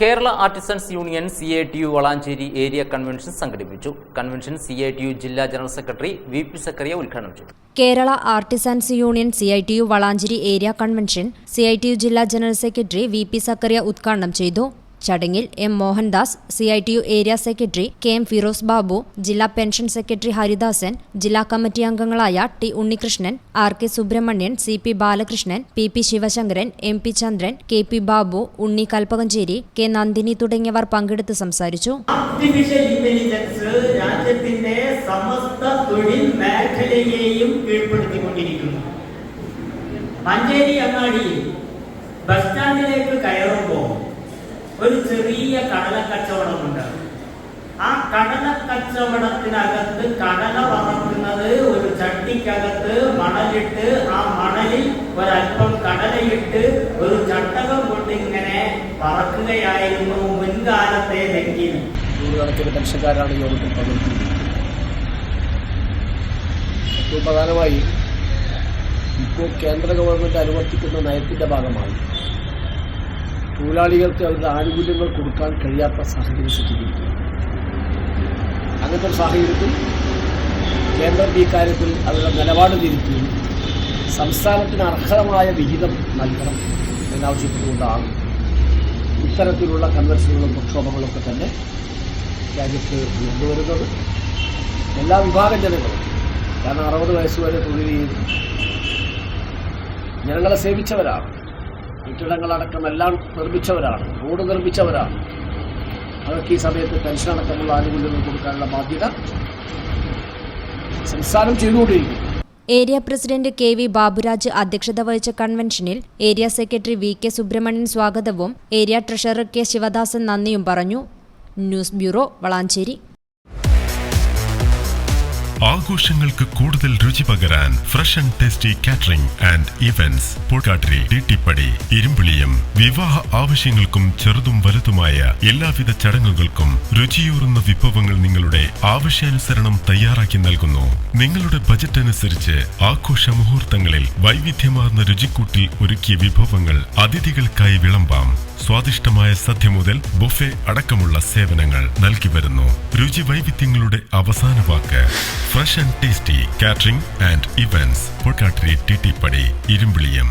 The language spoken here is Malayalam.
Kerala artisans union CITU Valanchery area convention സംഘടിപ്പിച്ചു. കൺവെൻഷൻ CITU ജില്ലാ ജനറൽ സെക്രട്ടറി VP സക്കറിയ ഉദ്ഘാടനം ചെയ്തു. Kerala artisans union CITU Valanchery area convention CITU ജില്ലാ ജനറൽ സെക്രട്ടറി VP സക്കറിയ ഉദ്ഘാടനം ചെയ്തു. ചടങ്ങിൽ M. Mohandas, CITU area secretary KM Firoz Babu, ജില്ലാ പെൻഷൻ സെക്രട്ടറി ഹരിദാസൻ, ജില്ലാ കമ്മിറ്റി അംഗങ്ങളായ T. Unnikrishnan, RK Subramanian, CP Balakrishnan, PP Sivasankaran, MP ചന്ദ്രൻ, KP ബാബു, ഉണ്ണി കൽപ്പകഞ്ചേരി, K. നന്ദിനി തുടങ്ങിയവർ പങ്കെടുത്ത് സംസാരിച്ചു. ആർട്ടിഫിഷ്യൽ ഇന്റലിജൻസ് രാജ്യത്തിന്റെ സമസ്ത തൊഴിൽ മേഖലയെയും കീഴ്പ്പെടുത്തിക്കൊണ്ടിരിക്കുന്നു. മഞ്ചേരി അങ്ങാടിയിൽ ബസ് സ്റ്റാൻഡിലേക്ക് കയറുമ്പോൾ ഒരു ചെറിയ കടലക്കച്ചവടമുണ്ട്. ആ കടലക്കച്ചവടത്തിനകത്ത് കടല വറക്കുന്നത് ഒരു ചട്ടിക്കകത്ത് മണലിട്ട് ആ മണലിൽ ഒരല്പം കടലയിട്ട് ഒരു ചട്ടകം കൊണ്ട് ഇങ്ങനെ പറക്കുകയായിരുന്നു മുൻകാലത്തേതെങ്കിൽ. നൂറുകണക്കിന് പെൻഷൻകാരാണ് യോഗത്തിൽ പങ്കെടുക്കുന്നത്. ഏറ്റവും പ്രധാനമായി ഇപ്പോൾ കേന്ദ്ര ഗവൺമെന്റ് അനുവർത്തിക്കുന്ന നയത്തിന്റെ ഭാഗമായി തൊഴിലാളികൾക്ക് അവരുടെ ആനുകൂല്യങ്ങൾ കൊടുക്കാൻ കഴിയാത്ത സാഹചര്യം സൃഷ്ടിച്ചിരിക്കുന്നു. അങ്ങനത്തെ ഒരു സാഹചര്യത്തിൽ കേന്ദ്രം ഈ കാര്യത്തിൽ അവരുടെ നിലപാട് തിരുത്തുകയും സംസ്ഥാനത്തിന് അർഹമായ വിഹിതം നൽകണം എന്നാവശ്യപ്പെട്ടുകൊണ്ടാണ് ഇത്തരത്തിലുള്ള കൺവെൻഷനുകളും പ്രക്ഷോഭങ്ങളൊക്കെ തന്നെ രാജ്യത്ത് കൊണ്ടുവരുന്നത്. എല്ലാ വിഭാഗം ജനങ്ങളും, കാരണം 60 വയസ്സുവരെ തൊഴിൽ ചെയ്ത് ജനങ്ങളെ സേവിച്ചവരാണ്, കെട്ടിടങ്ങളടക്കം എല്ലാം നിർമ്മിച്ചവരാണ്, റോഡ് നിർമ്മിച്ചവരാണ്. അവർക്ക് ഈ സമയത്ത് പെൻഷൻ അടക്കമുള്ള ആനുകൂല്യങ്ങൾ കൊടുക്കാനുള്ള ബാധ്യത സംസ്ഥാനം ചെയ്തുകൊണ്ടിരിക്കുന്നു. ഏരിയ പ്രസിഡന്റ് KV ബാബുരാജ് അധ്യക്ഷത വഹിച്ച കൺവെൻഷനിൽ ഏരിയ സെക്രട്ടറി VK സുബ്രഹ്മണ്യൻ സ്വാഗതവും ഏരിയ ട്രഷറർ K. ശിവദാസൻ നന്ദിയും പറഞ്ഞു. News bureau, Valanchery. ആഘോഷങ്ങൾക്ക് കൂടുതൽ രുചി പകരാൻ fresh and tasty catering and events Pokkattiri Tittippadi Irimbiliyam. വിവാഹ ആവശ്യങ്ങൾക്കും ചെറുതും വലുതുമായ എല്ലാവിധ ചടങ്ങുകൾക്കും രുചിയൂറുന്ന വിഭവങ്ങൾ നിങ്ങളുടെ ആവശ്യാനുസരണം തയ്യാറാക്കി നൽകുന്നു. നിങ്ങളുടെ ബജറ്റ് അനുസരിച്ച് ആഘോഷ മുഹൂർത്തങ്ങളിൽ വൈവിധ്യമാർന്ന രുചിക്കൂട്ടിൽ ഒരുക്കിയ വിഭവങ്ങൾ അതിഥികൾക്കായി വിളമ്പാം. സ്വാദിഷ്ടമായ സദ്യ മുതൽ ബുഫെ അടക്കമുള്ള സേവനങ്ങൾ നൽകി വരുന്നു. രുചി വൈവിധ്യങ്ങളുടെ അവസാന വാക്ക് fresh and tasty catering and events Pokkattiri Tittippadi Irimbiliyam.